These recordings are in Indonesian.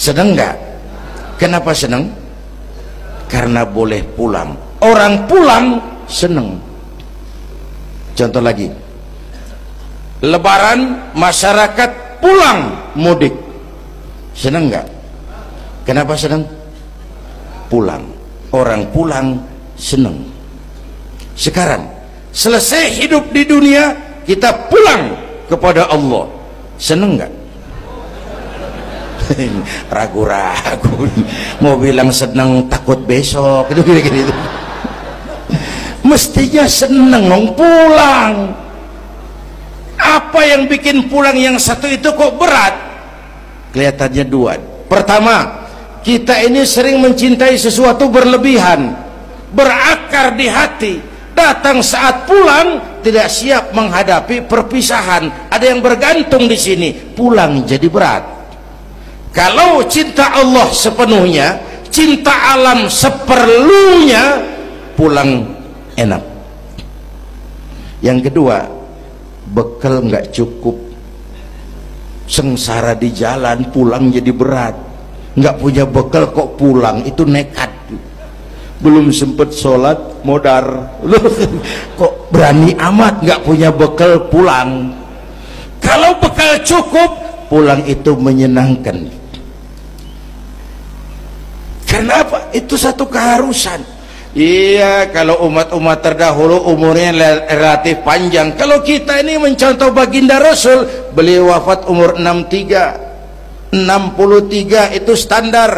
Seneng nggak? Kenapa seneng? Karena boleh pulang. Orang pulang seneng. Contoh lagi, Lebaran masyarakat pulang mudik, seneng nggak? Kenapa seneng? Pulang. Orang pulang seneng. Sekarang selesai hidup di dunia, kita pulang kepada Allah, seneng nggak? Ragu-ragu, mau bilang seneng takut besok, itu gini-gini. Mestinya seneng pulang. Apa yang bikin pulang yang satu itu kok berat? Kelihatannya dua. Pertama, kita ini sering mencintai sesuatu berlebihan, berakar di hati. Datang saat pulang tidak siap menghadapi perpisahan. Ada yang bergantung di sini, pulang jadi berat. Kalau cinta Allah sepenuhnya, cinta alam seperlunya, pulang enak. Yang kedua, bekal nggak cukup, sengsara di jalan, pulang jadi berat. Nggak punya bekal kok pulang, itu nekat. Belum sempet sholat modar, kok berani amat nggak punya bekal pulang. Kalau bekal cukup, pulang itu menyenangkan. Kenapa? Itu satu keharusan. Iya, kalau umat-umat terdahulu umurnya relatif panjang. Kalau kita ini mencontoh baginda Rasul, beliau wafat umur 63, 63 itu standar.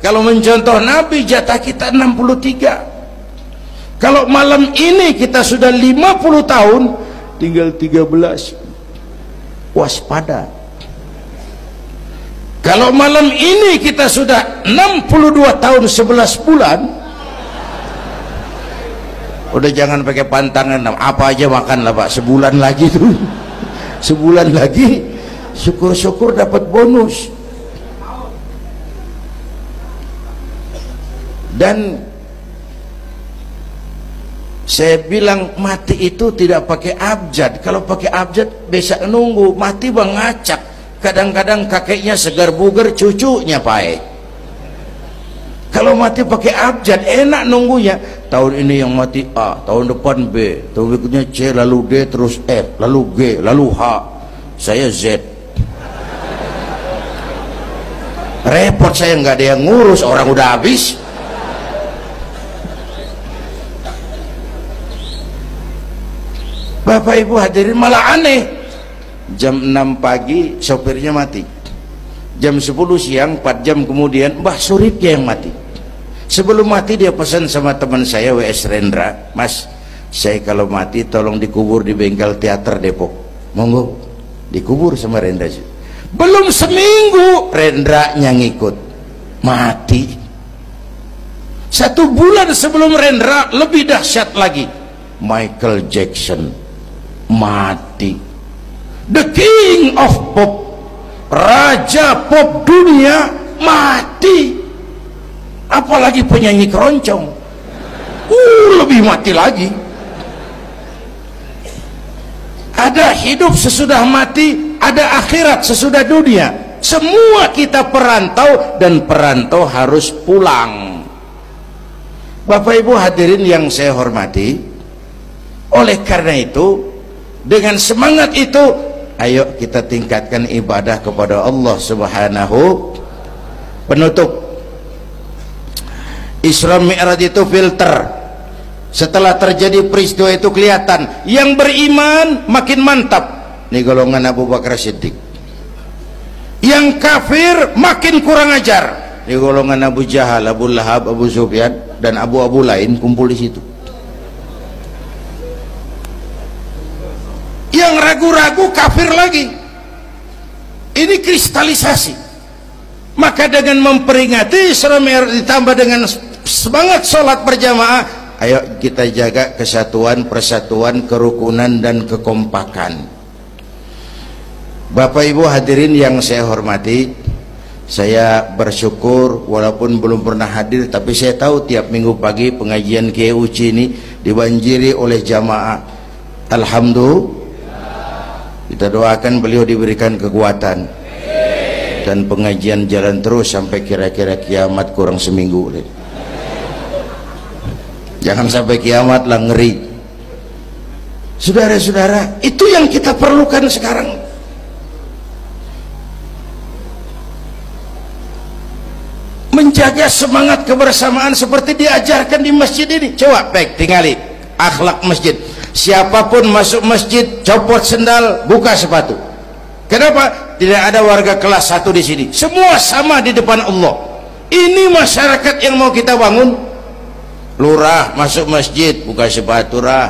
Kalau mencontoh Nabi, jatah kita 63. Kalau malam ini kita sudah 50 tahun, tinggal 13. Waspada. Kalau malam ini kita sudah 62 tahun 11 bulan, udah jangan pakai pantangan, apa aja makan lah Pak, sebulan lagi tuh. Sebulan lagi, syukur-syukur dapat bonus. Dan saya bilang mati itu tidak pakai abjad. Kalau pakai abjad bisa nunggu, mati bang ngacak. Kadang-kadang kakeknya segar bugar, cucunya pae. Kalau mati pakai abjad enak nunggunya. Tahun ini yang mati A, tahun depan B, tahun berikutnya C, lalu D, terus F, lalu G, lalu H. Saya Z. Repot saya, nggak ada yang ngurus, orang udah habis. Bapak Ibu hadirin, malah aneh. Jam 6 pagi sopirnya mati, jam 10 siang 4 jam kemudian Mbah Suripnya yang mati. Sebelum mati dia pesan sama teman saya W.S. Rendra, Mas, saya kalau mati tolong dikubur di bengkel teater Depok. Monggo, dikubur sama Rendra. Belum seminggu Rendranya ngikut, mati. 1 bulan sebelum Rendra, lebih dahsyat lagi, Michael Jackson mati. The King of Pop, raja pop dunia, mati. Apalagi penyanyi keroncong, lebih mati lagi. Ada hidup sesudah mati, ada akhirat sesudah dunia. Semua kita perantau, dan perantau harus pulang. Bapak Ibu hadirin yang saya hormati, oleh karena itu, dengan semangat itu, ayo kita tingkatkan ibadah kepada Allah Subhanahu. Penutup, Isra Mi'raj itu filter. Setelah terjadi peristiwa itu kelihatan, yang beriman makin mantap, ini golongan Abu Bakar Siddiq. Yang kafir makin kurang ajar, ini golongan Abu Jahal, Abu Lahab, Abu Sufyan, dan abu-abu lain kumpul di situ. Yang ragu-ragu kafir lagi. Ini kristalisasi. Maka dengan memperingati Isra Mi'raj ditambah dengan semangat sholat berjamaah, ayo kita jaga kesatuan, persatuan, kerukunan, dan kekompakan. Bapak Ibu hadirin yang saya hormati, saya bersyukur walaupun belum pernah hadir, tapi saya tahu tiap minggu pagi pengajian Kiai Uci ini dibanjiri oleh jamaah. Alhamdulillah. Kita doakan beliau diberikan kekuatan. dan pengajian jalan terus sampai kira-kira kiamat kurang seminggu. Jangan sampai kiamat lah, ngeri. Saudara-saudara, itu yang kita perlukan sekarang. Menjaga semangat kebersamaan seperti diajarkan di masjid ini. Coba baik tinggali akhlak masjid. Siapapun masuk masjid copot sendal, buka sepatu. Kenapa? Tidak ada warga kelas 1 di sini. Semua sama di depan Allah. Ini masyarakat yang mau kita bangun. Lurah masuk masjid buka sepatu, rah.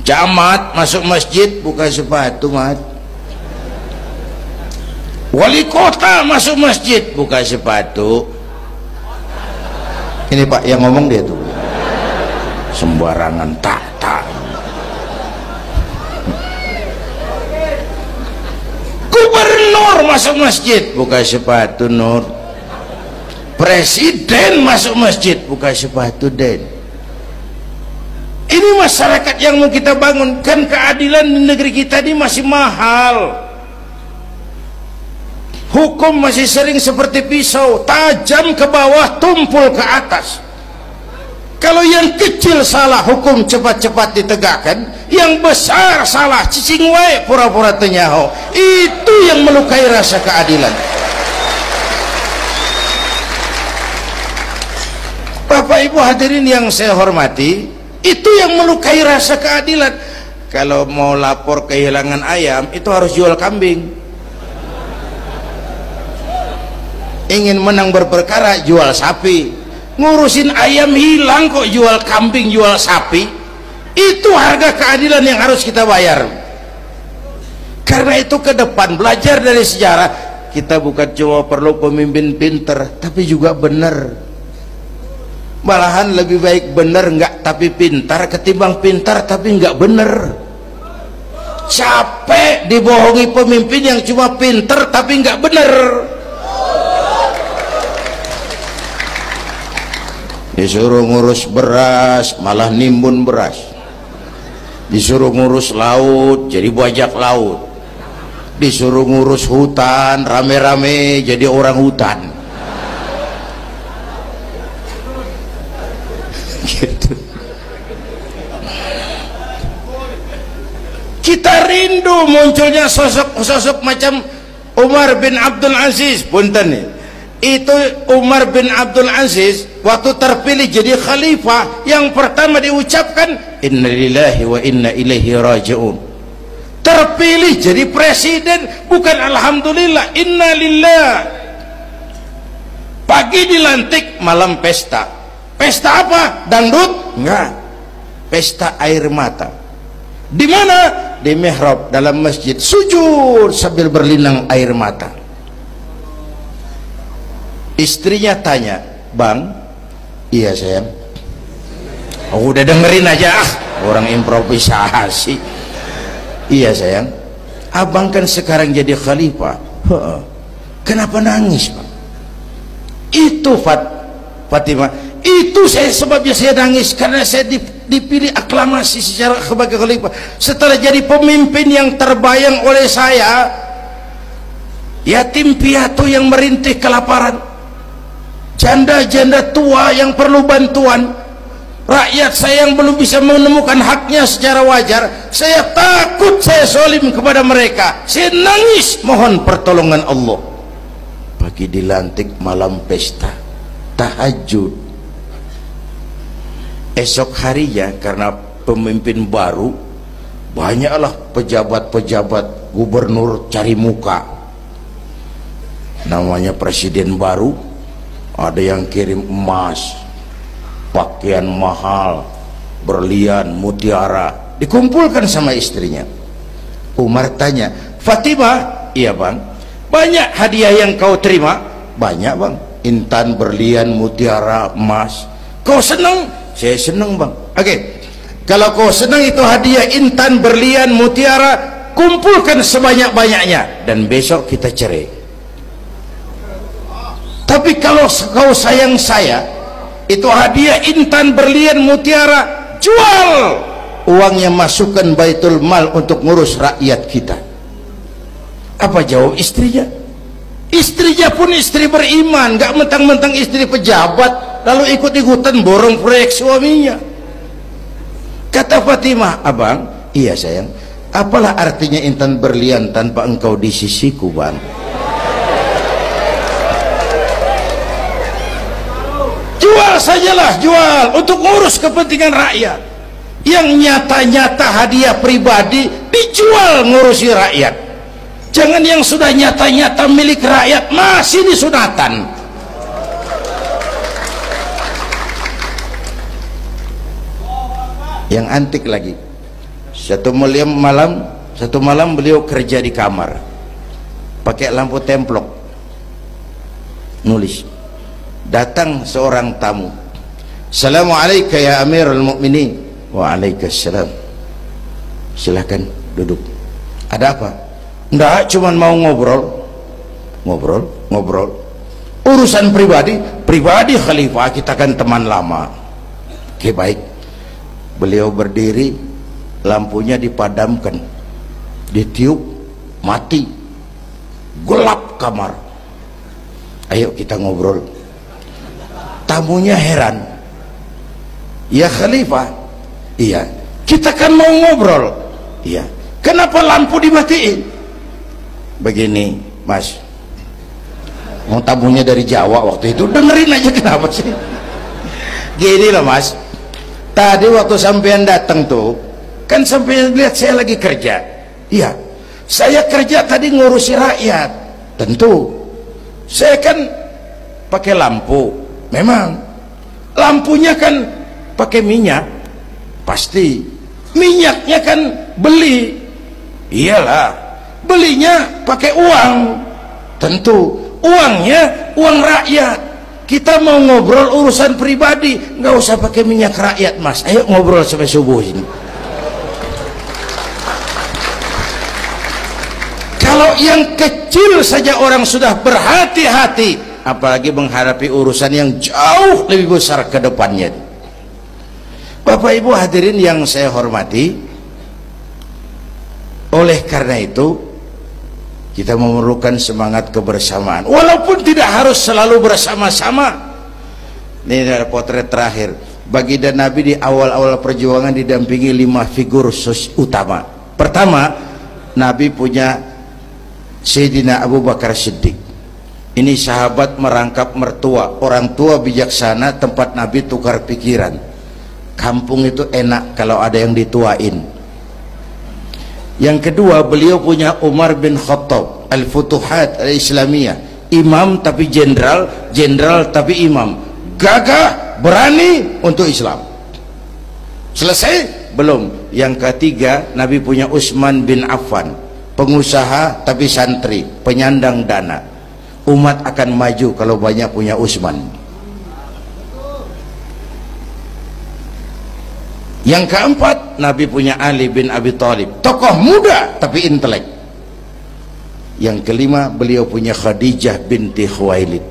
Camat masuk masjid buka sepatu, mat. Wali kota masuk masjid buka sepatu. Ini Pak yang ngomong dia tuh. Sembarangan tak. Gubernur masuk masjid buka sepatu, Nur. Presiden masuk masjid buka sepatu, Den. Ini masyarakat yang mau kita bangun. Kan keadilan di negeri kita ini masih mahal. Hukum masih sering seperti pisau, tajam ke bawah, tumpul ke atas. Kalau yang kecil salah, hukum cepat-cepat ditegakkan. Yang besar salah, cicing wae pura-pura tenyaho. Itu yang melukai rasa keadilan. Bapak Ibu hadirin yang saya hormati, itu yang melukai rasa keadilan. Kalau mau lapor kehilangan ayam, itu harus jual kambing. Ingin menang berperkara, jual sapi. Ngurusin ayam hilang kok jual kambing, jual sapi. Itu harga keadilan yang harus kita bayar. Karena itu ke depan belajar dari sejarah, kita bukan cuma perlu pemimpin pinter, tapi juga benar. Malahan lebih baik benar enggak tapi pintar ketimbang pintar tapi enggak benar. Capek dibohongi pemimpin yang cuma pinter tapi enggak benar. Disuruh ngurus beras malah nimbun beras, disuruh ngurus laut jadi bajak laut, disuruh ngurus hutan rame-rame jadi orang hutan. Gitu. Kita rindu munculnya sosok-sosok macam Umar bin Abdul Aziz. Punten nih, itu Umar bin Abdul Aziz waktu terpilih jadi khalifah, yang pertama diucapkan innalillahi wa inna ilaihi raji'un. Terpilih jadi presiden, bukan alhamdulillah, innalillah. Pagi dilantik, malam pesta. Pesta apa? Dangdut? Enggak. Pesta air mata. Di mana? Di mihrab dalam masjid, sujud sambil berlinang air mata. Istrinya tanya, "Bang?" "Iya sayang." "Oh, udah dengerin aja, orang improvisasi." "Iya sayang, abang kan sekarang jadi khalifah." "Kenapa nangis, Bang?" "Itu Fatimah, itu sebabnya saya nangis karena saya dipilih aklamasi secara sebagai khalifah. Setelah jadi pemimpin yang terbayang oleh saya, yatim piatu yang merintih kelaparan, janda-janda tua yang perlu bantuan, rakyat saya yang belum bisa menemukan haknya secara wajar, saya takut saya zalim kepada mereka. Saya nangis mohon pertolongan Allah." Pagi dilantik, malam pesta, tahajud. Esok harinya karena pemimpin baru, banyaklah pejabat-pejabat gubernur cari muka. Namanya presiden baru, ada yang kirim emas, pakaian mahal, berlian, mutiara, dikumpulkan sama istrinya. Umar tanya, "Fatimah?" "Iya Bang." "Banyak hadiah yang kau terima?" "Banyak Bang, intan, berlian, mutiara, emas." "Kau senang?" "Saya senang Bang." "Oke, kalau kau senang itu hadiah intan, berlian, mutiara, kumpulkan sebanyak-banyaknya dan besok kita cerai. Tapi kalau kau sayang saya, itu hadiah intan, berlian, mutiara, jual, uangnya masukkan baitul mal untuk ngurus rakyat kita." Apa jawab istrinya? Istrinya pun istri beriman, gak mentang-mentang istri pejabat lalu ikut-ikutan borong proyek suaminya. Kata Fatimah, abang, iya sayang, apalah artinya intan berlian tanpa engkau di sisiku, bang? Jual sajalah, jual untuk ngurus kepentingan rakyat. Yang nyata-nyata hadiah pribadi dijual ngurusi rakyat. Jangan yang sudah nyata-nyata milik rakyat masih disunatan. Yang antik lagi, satu malam beliau kerja di kamar pakai lampu templok, nulis. Datang seorang tamu, Assalamualaikum ya Amirul Mukminin. Waalaikumsalam. Silakan duduk. Ada apa? Enggak, cuman mau ngobrol. Urusan pribadi khalifah, kita kan teman lama. Oke, baik. Beliau berdiri, lampunya dipadamkan, ditiup, mati, gelap kamar. Ayo kita ngobrol. Tamunya heran, ya khalifah, iya, kita kan mau ngobrol, iya, kenapa lampu dimatiin? Begini mas, mau tamunya dari Jawa waktu itu, dengerin aja kenapa sih. Gini loh mas, tadi waktu sampean datang tuh kan sampean lihat saya lagi kerja. Iya, saya kerja tadi ngurusi rakyat. Tentu saya kan pakai lampu. Memang lampunya kan pakai minyak, pasti minyaknya kan beli. Iyalah, belinya pakai uang. Tentu uangnya uang rakyat. Kita mau ngobrol urusan pribadi, nggak usah pakai minyak rakyat mas. Ayo ngobrol sampai subuh ini. Kalau yang kecil saja orang sudah berhati-hati, apalagi menghadapi urusan yang jauh lebih besar ke depannya. Bapak Ibu hadirin yang saya hormati, oleh karena itu kita memerlukan semangat kebersamaan, walaupun tidak harus selalu bersama-sama. Ini adalah potret terakhir. Baginda Nabi di awal-awal perjuangan didampingi 5 figur utama. Pertama, Nabi punya Sayyidina Abu Bakar Siddiq. Ini sahabat merangkap mertua, orang tua bijaksana, tempat Nabi tukar pikiran. Kampung itu enak kalau ada yang dituain. Yang kedua, beliau punya Umar bin Khattab, Al-Futuhat Al-Islamiyah, imam tapi jenderal, jenderal tapi imam, gagah, berani untuk Islam. Selesai? Belum. Yang ketiga, Nabi punya Utsman bin Affan, pengusaha tapi santri, penyandang dana. Umat akan maju kalau banyak punya Utsman. Yang keempat, Nabi punya Ali bin Abi Thalib, tokoh muda tapi intelek. Yang kelima, beliau punya Khadijah binti Khuwailid.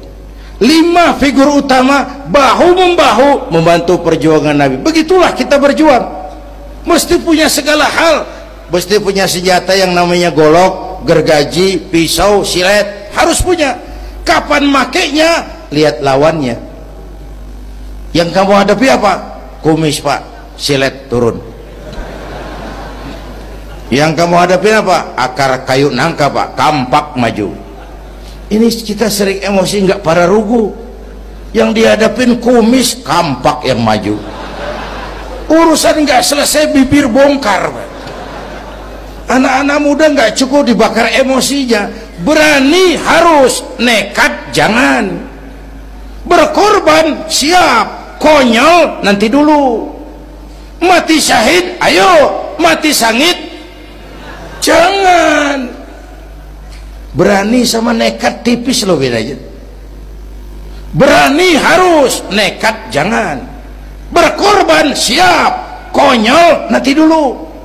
5 figur utama bahu-membahu membantu perjuangan Nabi. Begitulah kita berjuang, mesti punya segala hal. Mesti punya senjata yang namanya golok, gergaji, pisau, silet, harus punya. Kapan makainya, lihat lawannya. Yang kamu hadapi apa? Kumis pak, silet turun. Yang kamu hadapi apa? Akar kayu nangka pak, kampak maju. Ini kita sering emosi, nggak para rugu. Yang dihadapin kumis, kampak yang maju. Urusan nggak selesai, bibir bongkar pak. Anak-anak muda nggak cukup dibakar emosinya, berani harus, nekat jangan. Berkorban siap, konyol nanti dulu. Mati syahid ayo, mati sangit jangan. Berani sama nekat tipis loh bedanya. Berani harus, nekat jangan. Berkorban siap, konyol nanti dulu.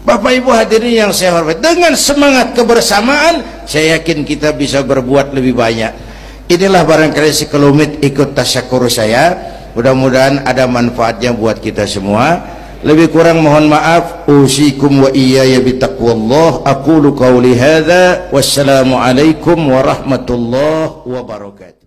Bapak Ibu hadirin yang saya hormati, dengan semangat kebersamaan saya yakin kita bisa berbuat lebih banyak. Inilah barangkali sekelumit ikut tasyakur saya. Mudah-mudahan ada manfaatnya buat kita semua. Lebih kurang mohon maaf. Usikum wa iyaya bitaqwallah. Aqulu qawli hadza. Wassalamualaikum warahmatullahi wabarakatuh.